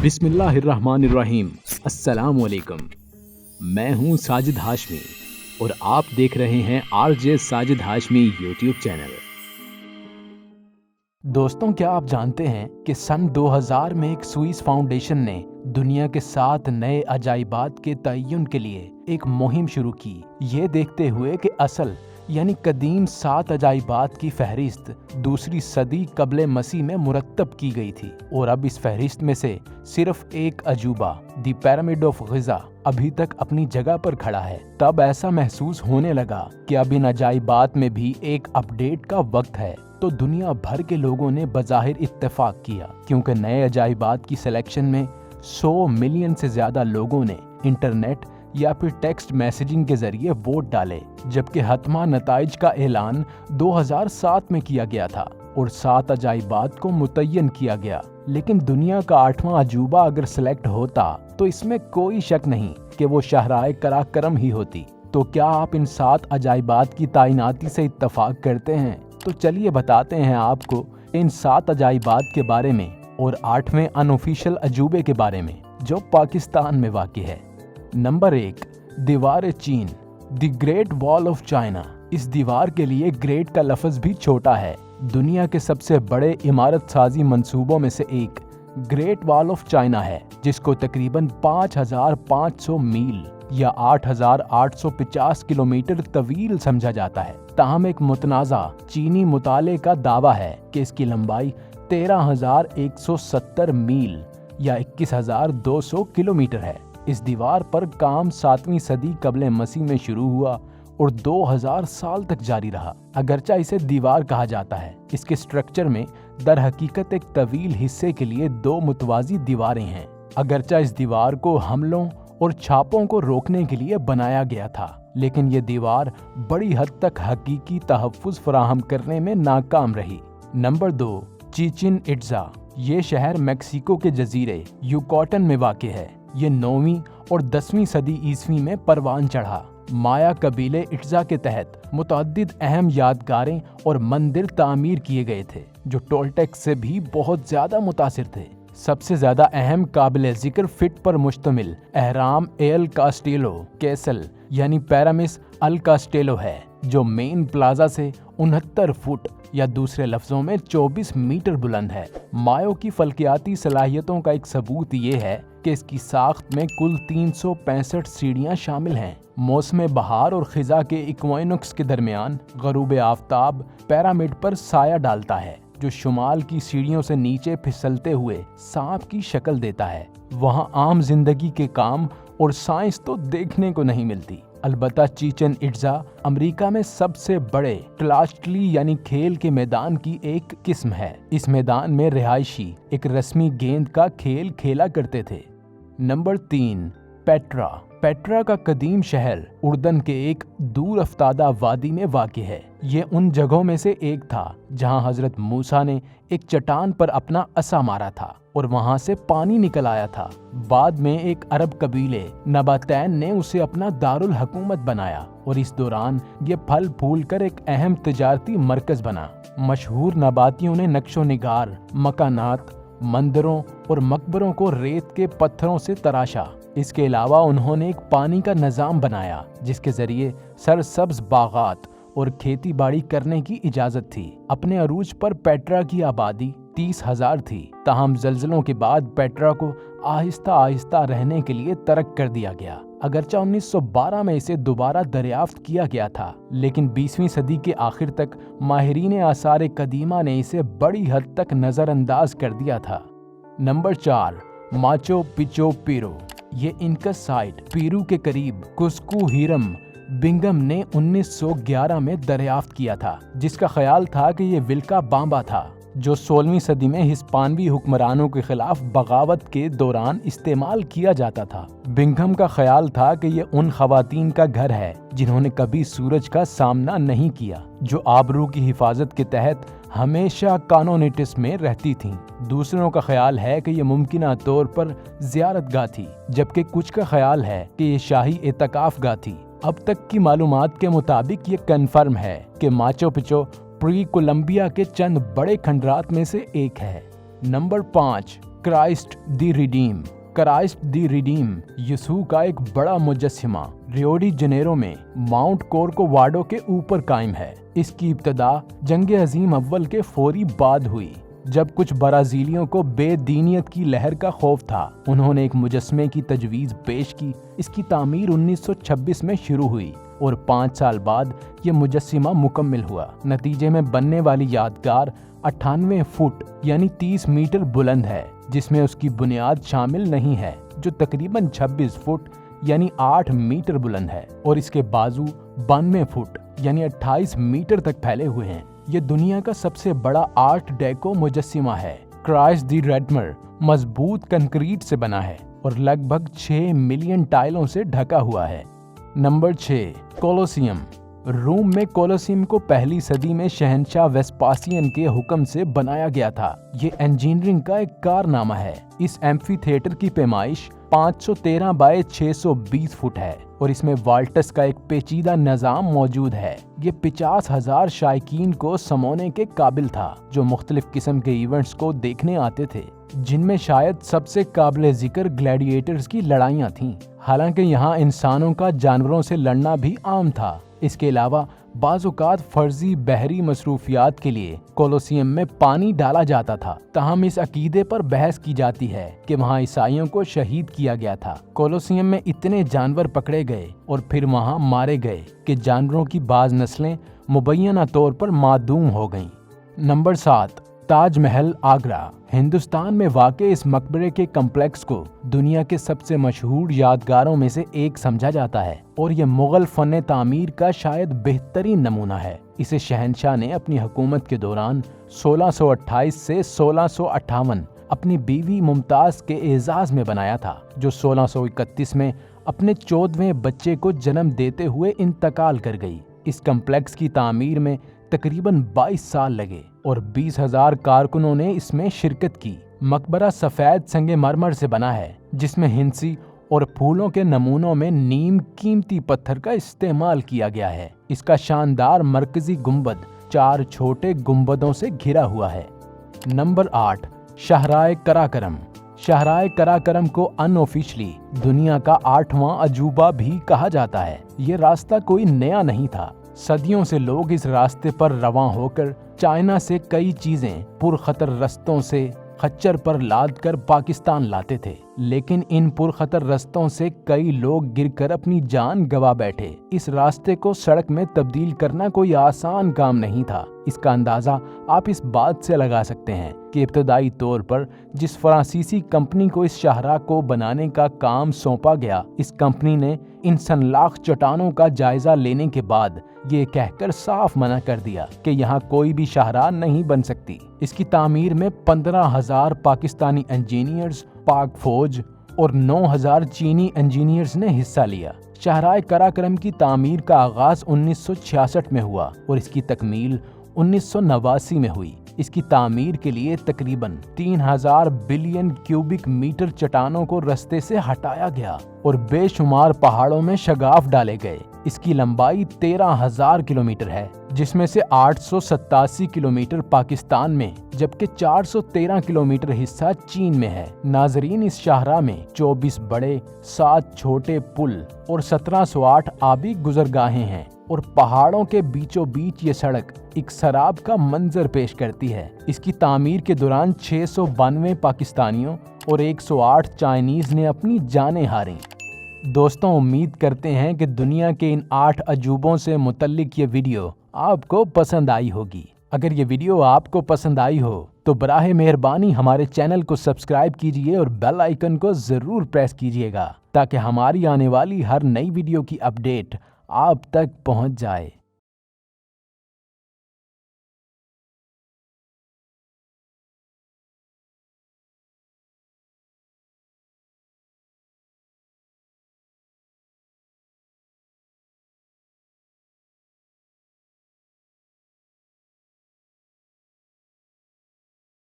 बिस्मिल्लाहिर्रहमानिर्रहीम। अस्सलाम वालेकुम। मैं हूं साजिद हाशमी और आप देख रहे हैं RJ Sajid Hashmi YouTube channel. दोस्तों, क्या आप जानते हैं कि सन 2000 में एक स्विस फाउंडेशन ने दुनिया के 7 नए अजाइबात के तय्युन के लिए एक मुहिम शुरू की, ये देखते हुए कि असल यानी कदीम 7 अजाइबात की फहरिस्त दूसरी सदी कब्ले मसीह में मुरत्तब की गई थी और अब इस फहरिस्त में से सिर्फ एक अजूबा दी पिरामिड ऑफ गिज़ा अभी तक अपनी जगह पर खड़ा है। तब ऐसा महसूस होने लगा कि अब इन अजाइबात में भी एक अपडेट का वक्त है। तो दुनिया भर के लोगों ने बज़ाहिर इत्तेफाक किया, क्योंकि नए अजाइबात की सिलेक्शन में 100 मिलियन से ज्यादा लोगों ने इंटरनेट या फिर टेक्स्ट मैसेजिंग के जरिए वोट डाले, जबकि हतमा नताइज का ऐलान 2007 में किया गया था और 7 अजाइबात को मुतय्यन किया गया। लेकिन दुनिया का 8वां अजूबा अगर सिलेक्ट होता तो इसमें कोई शक नहीं कि वो शाहराए कराकरम ही होती। तो क्या आप इन 7 अजाइबात की ताइनाती से इत्तफाक करते हैं? तो चलिए बताते हैं आपको इन 7 अजाइबात के बारे में और 8वें अनऑफिशियल अजूबे के बारे में जो पाकिस्तान में वाक़ई है। नंबर 1, दीवार चीन, the great wall of China. इस दीवार के लिए ग्रेट का लफ्ज़ भी छोटा है। दुनिया के सबसे बड़े इमारत साजी मंसूबों में से एक ग्रेट वॉल ऑफ चाइना है, जिसको तकरीबन 5500 मील या 8850 किलोमीटर तवील समझा जाता है। ताहम एक मुतनाज़ा चीनी मुताले का दावा है कि इसकी लंबाई 13,170 मील या 21,200 किलोमीटर है। इस दीवार पर काम 7वीं सदी कब्ले मसीह में शुरू हुआ और 2000 साल तक जारी रहा। अगरचा इसे दीवार कहा जाता है, इसके स्ट्रक्चर में दर हकीकत एक तवील हिस्से के लिए 2 मुतवाजी दीवारें हैं। अगरचा इस दीवार को हमलों और छापों को रोकने के लिए बनाया गया था, लेकिन ये दीवार बड़ी हद तक हकीकी तहफ़्फ़ुज़ फराहम करने में नाकाम रही। Number 2, Chichen Itza. ये शहर मेक्सिको के जजीरे युकाटन में वाक़ है। ये 9वीं और 10वीं सदी ईस्वी में परवान चढ़ा। माया कबीले इट्ज़ा के तहत मुतअद्दिद अहम यादगारें और मंदिर तामीर किए गए थे, जो टोलटेक से भी बहुत ज़्यादा मुतासिर थे। सबसे ज़्यादा अहम काबिल ज़िक्र फिट पर मुश्तमिल एहराम एल कास्टेलो कैसल यानी पैरामिस अल कास्टेलो है, जो मेन प्लाजा से 69 फुट या दूसरे लफ्ज़ों में 24 मीटर बुलंद है। मायो की फल्कियाती सलाहियतों का एक सबूत ये है कि इसकी साख्त में कुल 365 सीढ़ियाँ शामिल हैं। मौसम बहार और खिजा के इक्वाइनॉक्स के दरमियान गरूब आफ्ताब पिरामिड पर साया डालता है, जो शुमाल की सीढ़ियों से नीचे फिसलते हुए सांप की शक्ल देता है। वहाँ आम जिंदगी के काम और साइंस तो देखने को नहीं मिलती। अलबत्ता चिचिन इट्ज़ा अमेरिका में सबसे बड़े ट्लास्टली यानी खेल के मैदान की एक किस्म है। इस मैदान में रिहायशी एक रस्मी गेंद का खेल खेला करते थे। Number 3, Petra. पेट्रा का कदीम शहर उर्दन के एक दूर अफ्तादा वादी में वाक़ई है। ये उन जगहों में से एक था जहां हजरत मूसा ने एक चट्टान पर अपना असा मारा था और वहां से पानी निकल आया था। बाद में एक अरब कबीले नबातैन ने उसे अपना दारुल हुकूमत बनाया और इस दौरान ये फल फूल कर एक अहम तिजारती मरकज बना। मशहूर नबातियों ने नक्शो निगार, मकानात, मंदिरों और मकबरों को रेत के पत्थरों से तराशा। इसके अलावा उन्होंने एक पानी का निज़ाम बनाया जिसके जरिए सरसब्ज बागात और खेती बाड़ी करने की इजाज़त थी। अपने अरूज पर पेट्रा की आबादी 30,000 थी। ताहम ज़ल्ज़लों के बाद पेट्रा को आहिस्ता आहिस्ता रहने के लिए तर्क कर दिया गया। अगरचा 1912 में इसे दोबारा दरियाफ्त किया गया था, लेकिन 20वीं सदी के आखिर तक माहिरीन आसार कदीमा ने इसे बड़ी हद तक नज़रअंदाज कर दिया था। नंबर 4, माचो पिचो पीरो। ये इनका साइट पीरू के करीब कुस्कू हीरम बिंगम ने 1911 में दरियाफ्त किया था, जिसका ख्याल था कि ये विल्का बाम्बा था, जो 16वीं सदी में हिस्पानवी हुक्मरानों के खिलाफ बगावत के दौरान इस्तेमाल किया जाता था। बिंघम का ख्याल था कि ये उन खवातीन का घर है जिन्होंने कभी सूरज का सामना नहीं किया, जो आबरू की हिफाजत के तहत हमेशा कानोनिटिस में रहती थीं। दूसरों का ख्याल है कि ये मुमकिना तौर पर ज़ियारतगाह थी, जबकि कुछ का ख्याल है कि ये शाही एतकाफ़गाह थी। अब तक की मालूमात के मुताबिक ये कन्फर्म है कि माचो पिचो प्री कोलंबिया के चंद बड़े खंडरात में से एक है। Number 5, Christ the Redeemer. Christ the Redeemer यीशु का एक बड़ा मुजस्समा रियो डी जनेरो में माउंट कोर्कोवाडो के ऊपर कायम है। इसकी इब्तदा जंग अजीम अव्वल के फौरी बाद हुई, जब कुछ ब्राजीलियों को बेदीनियत की लहर का खौफ था। उन्होंने एक मुजस्समे की तजवीज़ पेश की। इसकी तामीर 1926 में शुरू हुई और 5 साल बाद ये मुजस्समा मुकम्मल हुआ। नतीजे में बनने वाली यादगार 98 फुट यानी 30 मीटर बुलंद है, जिसमें उसकी बुनियाद शामिल नहीं है, जो तकरीबन 26 फुट यानी 8 मीटर बुलंद है, और इसके बाजू 92 फुट यानी 28 मीटर तक फैले हुए हैं। ये दुनिया का सबसे बड़ा आर्ट डेको मुजस्समा है। क्राइस्ट द रेडमर मजबूत कंक्रीट से बना है और लगभग 6 मिलियन टाइलों से ढका हुआ है। Number 6, Colosseum. रोम में कोलोसियम को पहली सदी में शहंशाह वेस्पासियन के हुक्म से बनाया गया था। ये इंजीनियरिंग का एक कारनामा है। इस एम्फी थिएटर की पैमाइश 513 बाय 620 फुट है और इसमें वाल्टस का एक पेचीदा निजाम मौजूद है। ये 50,000 शायकीन को समोने के काबिल था, जो मुख्तलिफ किस्म के इवेंट्स को देखने आते थे, जिनमें शायद सबसे काबिल जिक्र ग्लैडिएटर्स की लड़ाइयाँ थीं। हालांकि यहाँ इंसानों का जानवरों से लड़ना भी आम था। इसके अलावा बाज़-औक़ात फर्जी बहरी मसरूफियात के लिए कोलोसियम में पानी डाला जाता था। ताहम इस अकीदे पर बहस की जाती है कि वहाँ ईसाइयों को शहीद किया गया था। कोलोसियम में इतने जानवर पकड़े गए और फिर वहाँ मारे गए कि जानवरों की बाज़ नस्लें मुबैना तौर पर मादूम हो गईं। नंबर 7, ताजमहल आगरा। हिंदुस्तान में वाक़े इस मकबरे के कम्प्लेक्स को दुनिया के सबसे मशहूर यादगारों में से एक समझा जाता है और ये मुग़ल फ़न तामीर का शायद बेहतरीन नमूना है। इसे शहंशाह ने अपनी हुकूमत के दौरान 1628 से 1658 अपनी बीवी मुमताज़ के एजाज़ में बनाया था, जो 1631 में अपने 14वें बच्चे को जन्म देते हुए इंतकाल कर गई। इस कम्प्लेक्स की तामीर में तकरीबन 22 साल लगे और 20,000 कारकुनों ने इसमें शिरकत की। मकबरा सफ़ेद संगमरमर से बना है, जिसमें हिंसी और फूलों के नमूनों में नीम कीमती पत्थर का इस्तेमाल किया गया है। इसका शानदार मरकजी गुंबद 4 छोटे गुंबदों से घिरा हुआ है। नंबर 8, शाहराए कराकरम। शाहराए कराकरम को अनऑफिशियली दुनिया का 8वां अजूबा भी कहा जाता है। ये रास्ता कोई नया नहीं था। सदियों से लोग इस रास्ते पर रवां होकर चाइना से कई चीजें पुरखतर रस्तों से खच्चर पर लाद कर पाकिस्तान लाते थे, लेकिन इन पुरखतर रस्तों से कई लोग गिरकर अपनी जान गंवा बैठे। इस रास्ते को सड़क में तब्दील करना कोई आसान काम नहीं था। इसका अंदाजा आप इस बात से लगा सकते हैं कि इब्तदाई तौर पर जिस फ्रांसीसी कंपनी को इस शाहराह को बनाने का काम सौंपा गया, इस कंपनी ने इन सनलाख चट्टानों का जायजा लेने के बाद ये कहकर साफ मना कर दिया कि यहाँ कोई भी शाहराह नहीं बन सकती। इसकी तामीर में 15,000 पाकिस्तानी इंजीनियर्स, पाक फौज और 9,000 चीनी इंजीनियर्स ने हिस्सा लिया। शाहराए कराकरम की तामीर का आगाज 1966 में हुआ और इसकी तकमील 1989 में हुई। इसकी तामीर के लिए तकरीबन 3,000 बिलियन क्यूबिक मीटर चट्टानों को रास्ते से हटाया गया और बेशुमार पहाड़ों में शगाफ डाले गए। इसकी लंबाई 13,000 किलोमीटर है, जिसमें से 887 किलोमीटर पाकिस्तान में जबकि 413 किलोमीटर हिस्सा चीन में है। नाजरीन, इस शाहराह में 24 बड़े, 7 छोटे पुल और 1708 आबी गुजरगाहें हैं और पहाड़ों के बीचों बीच ये सड़क एक सराब का मंजर पेश करती है। इसकी तामीर के दौरान 692 पाकिस्तानियों और 108 चाइनीज ने अपनी जानें हारी। दोस्तों, उम्मीद करते हैं कि दुनिया के इन 8 अजूबों से मुतल्लिक ये वीडियो आपको पसंद आई होगी। अगर ये वीडियो आपको पसंद आई हो तो बराहे मेहरबानी हमारे चैनल को सब्सक्राइब कीजिए और बेल आइकन को ज़रूर प्रेस कीजिएगा, ताकि हमारी आने वाली हर नई वीडियो की अपडेट आप तक पहुंच जाए।